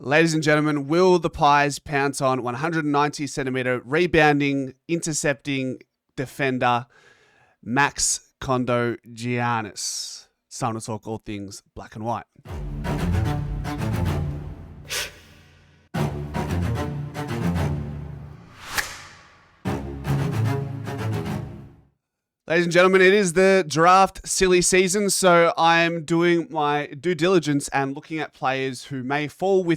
Ladies and gentlemen, will the Pies pounce on 190 centimetre rebounding, intercepting defender Max Condogiannis? It's time to talk all things black and white. Ladies and gentlemen, it is the draft silly season, so I'm doing my due diligence and looking at players who may fall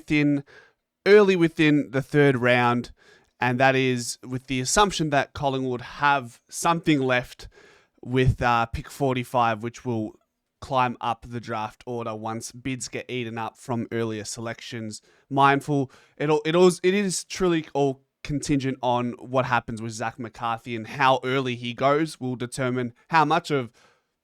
early within the third round, and that is with the assumption that Collingwood have something left with pick 45, which will climb up the draft order once bids get eaten up from earlier selections. Mindful, it is truly all contingent on what happens with Zach McCarthy, and how early he goes will determine how much of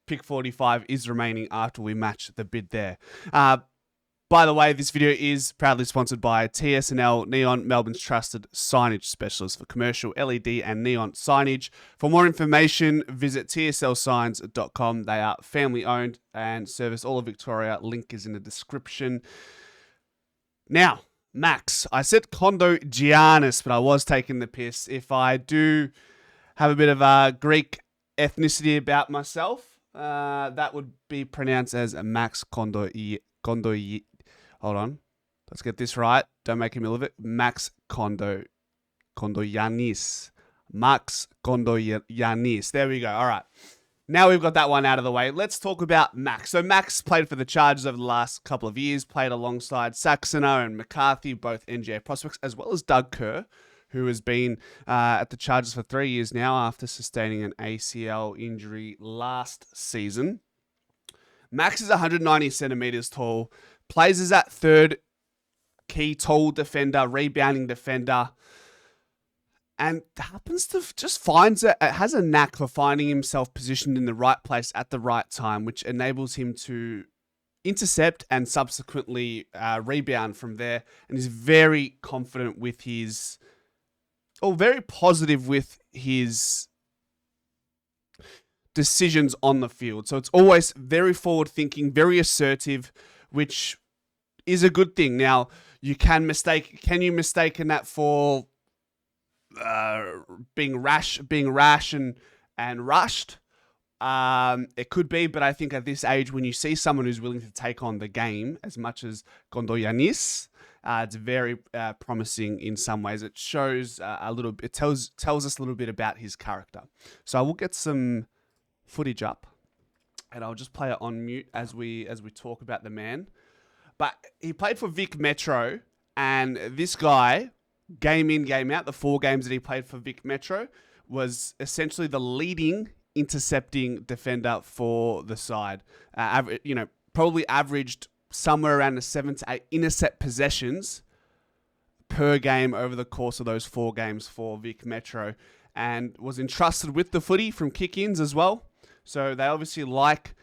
pick 45 is remaining after we match the bid there. By the way, this video is proudly sponsored by TSNL Neon, Melbourne's trusted signage specialist for commercial LED and neon signage. For more information, visit tslsigns.com. They are family owned and service all of Victoria. Link is in the description. Now, Max, I said Kondogiannis, but I was taking the piss. If I do have a bit of a Greek ethnicity about myself, that would be pronounced as Max Kondogiannis. Hold on, let's get this right. Don't make a meal of it. Max Condogiannis. Max Condogiannis. There we go. All right. Now we've got that one out of the way. Let's talk about Max. So Max played for the Chargers over the last couple of years, played alongside Saxono and McCarthy, both NGA prospects, as well as Doug Kerr, who has been at the Chargers for 3 years now after sustaining an ACL injury last season. Max is 190 centimeters tall, plays as that third key tall defender, rebounding defender, and happens to just has a knack for finding himself positioned in the right place at the right time, which enables him to intercept and subsequently rebound from there. And is very confident with very positive with his decisions on the field. So it's always very forward thinking, very assertive, which is a good thing. Now, can you mistaken that for being rash and rushed? It could be, but I think at this age, when you see someone who's willing to take on the game as much as Kondogiannis, it's very promising in some ways. It shows it tells us a little bit about his character. So I will get some footage up, and I'll just play it on mute as we talk about the man. But he played for Vic Metro, and this guy, game in, game out, the 4 games that he played for Vic Metro, was essentially the leading intercepting defender for the side. Probably averaged somewhere around the 7 to 8 intercept possessions per game over the course of those 4 games for Vic Metro, and was entrusted with the footy from kick-ins as well. So they obviously like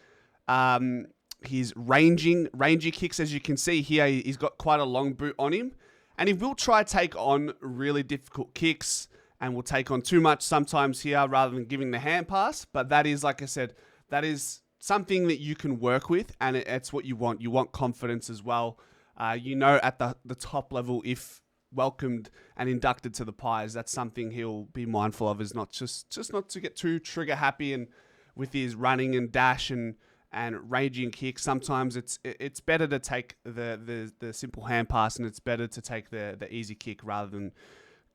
his rangy kicks. As you can see here, he's got quite a long boot on him. And he will try to take on really difficult kicks and will take on too much sometimes here rather than giving the hand pass. But that is, like I said, that is something that you can work with, and it's what you want. You want confidence as well. At the top level, if welcomed and inducted to the Pies, that's something he'll be mindful of, is not just not to get too trigger happy and with his running and dash and raging kick. Sometimes it's better to take the simple hand pass, and it's better to take the easy kick rather than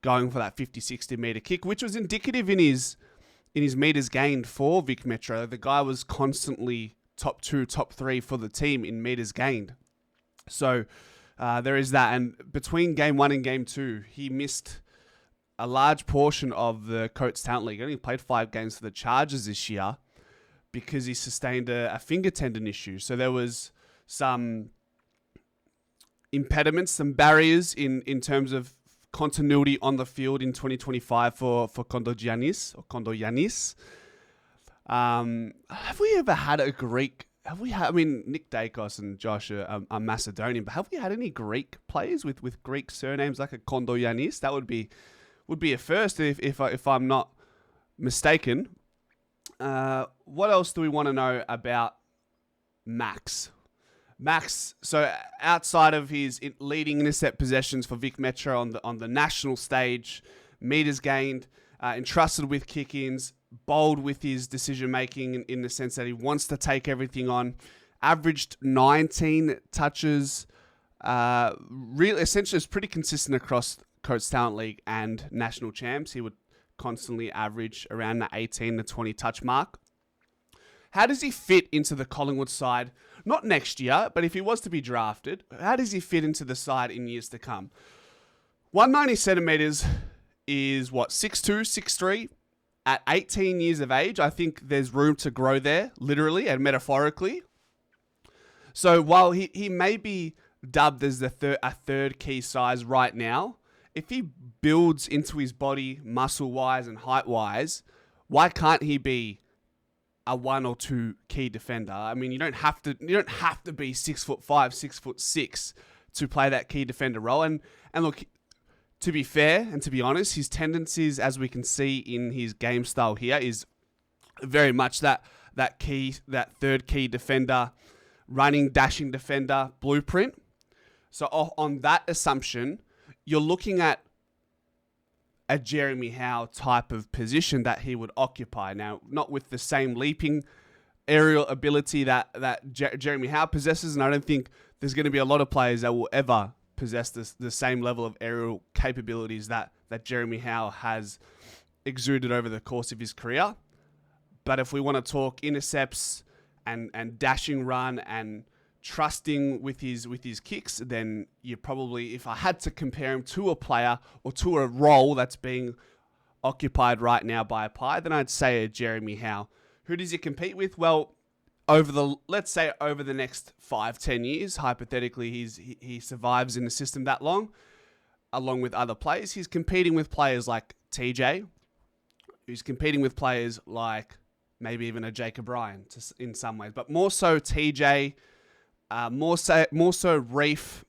going for that 50-60 meter kick, which was indicative in his meters gained for Vic Metro. The guy was constantly top 2, top 3 for the team in meters gained. So there is that. And between game 1 and game 2, he missed a large portion of the Coates Talent League. He only played 5 games for the Chargers this year, because he sustained a finger tendon issue. So there was some impediments, some barriers in terms of continuity on the field in 2025 for Kondogiannis. Have we ever had a Greek? Nick Dacos and Josh are Macedonian, but have we had any Greek players with Greek surnames like a Kondogiannis? That would be a first if I'm not mistaken. What else do we want to know about Max? Max, so outside of his leading intercept possessions for Vic Metro on the national stage, meters gained, entrusted with kick-ins, bold with his decision-making in the sense that he wants to take everything on, averaged 19 touches, really essentially is pretty consistent across Coates Talent League and national champs. He would constantly average around the 18 to 20 touch mark. How does he fit into the Collingwood side? Not next year, but if he was to be drafted, how does he fit into the side in years to come? 190 centimeters is what, 6'2", 6'3"? At 18 years of age, I think there's room to grow there, literally and metaphorically. So while he may be dubbed as a third key size right now, if he builds into his body muscle-wise and height-wise, why can't he be a 1 or 2 key defender? I mean, you don't have to be 6'5", 6'6" to play that key defender role. And look, to be fair and to be honest, his tendencies, as we can see in his game style here, is very much that third key defender, running, dashing defender blueprint. So on that assumption, you're looking at a Jeremy Howe type of position that he would occupy. Now, not with the same leaping aerial ability that Jeremy Howe possesses, and I don't think there's going to be a lot of players that will ever possess the same level of aerial capabilities that Jeremy Howe has exuded over the course of his career. But if we want to talk intercepts and dashing run and trusting with his kicks, then you probably, if I had to compare him to a player or to a role that's being occupied right now by a player, then I'd say a Jeremy Howe. Who does he compete with? Well, let's say over the next 5-10 years, hypothetically, he survives in the system that long, along with other players. He's competing with players like TJ. He's competing with players like maybe even a Jacob Ryan in some ways, but more so TJ. More so Reef,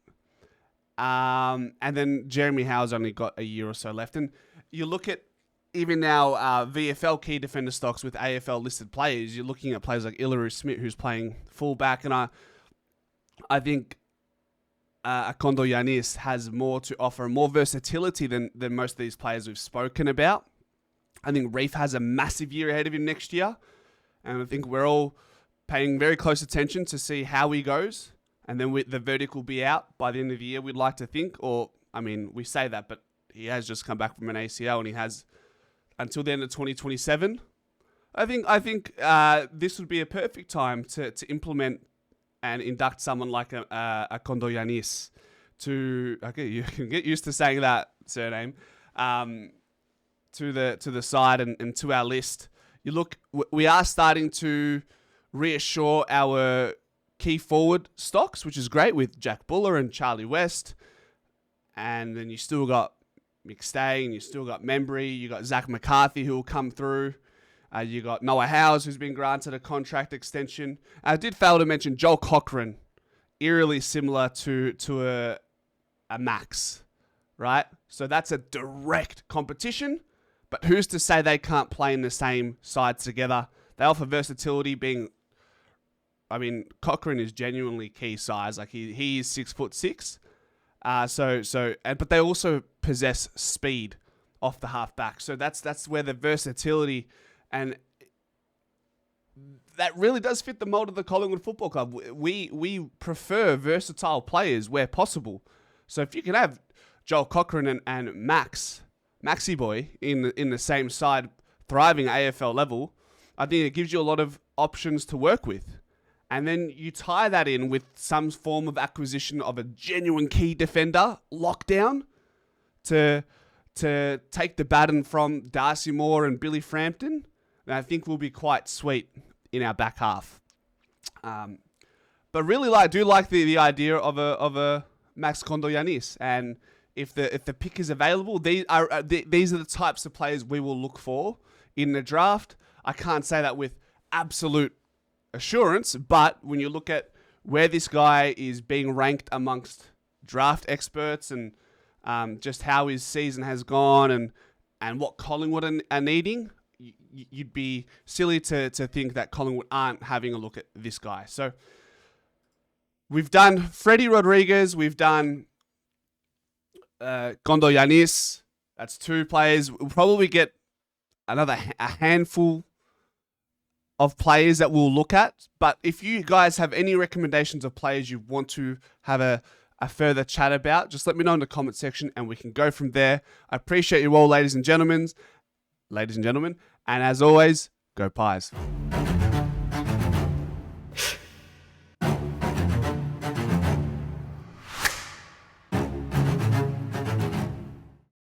and then Jeremy Howe's only got a year or so left. And you look at even now VFL key defender stocks with AFL listed players. You're looking at players like Ilary Smith, who's playing fullback, and I think Kondogiannis has more to offer, more versatility than most of these players we've spoken about. I think Reef has a massive year ahead of him next year, and I think we're all paying very close attention to see how he goes, and then the verdict will be out by the end of the year, we'd like to think. Or, I mean, we say that, but he has just come back from an ACL, and he has until the end of 2027. I think this would be a perfect time to implement and induct someone like a Kondogiannis okay, you can get used to saying that surname, to the side and to our list. You look, we are starting to reassure our key forward stocks, which is great, with Jack Buller and Charlie West. And then you still got McStay, and you still got Membry. You got Zach McCarthy, who will come through. You got Noah Howes, who's been granted a contract extension. I did fail to mention Joel Cochran, eerily similar to a Max, right? So that's a direct competition. But who's to say they can't play in the same side together? They offer versatility, Cochran is genuinely key size. Like he is 6'6". But they also possess speed off the half back. So that's where the versatility, and that really does fit the mold of the Collingwood Football Club. We prefer versatile players where possible. So if you can have Joel Cochran and Maxi Boy in the same side, thriving AFL level, I think it gives you a lot of options to work with. And then you tie that in with some form of acquisition of a genuine key defender, lockdown, to take the baton from Darcy Moore and Billy Frampton. And I think we'll be quite sweet in our back half. But really, I do like the idea of a Max Condanis. And if the pick is available, these are the types of players we will look for in the draft. I can't say that with absolute assurance, but when you look at where this guy is being ranked amongst draft experts and just how his season has gone and what Collingwood are needing, you'd be silly to think that Collingwood aren't having a look at this guy. So we've done Freddie Rodriguez. We've done Kondogiannis. That's 2 players. We'll probably get a handful of players that we'll look at. But if you guys have any recommendations of players you want to have a further chat about, just let me know in the comment section and we can go from there. I appreciate you all, ladies and gentlemen. And as always, go Pies.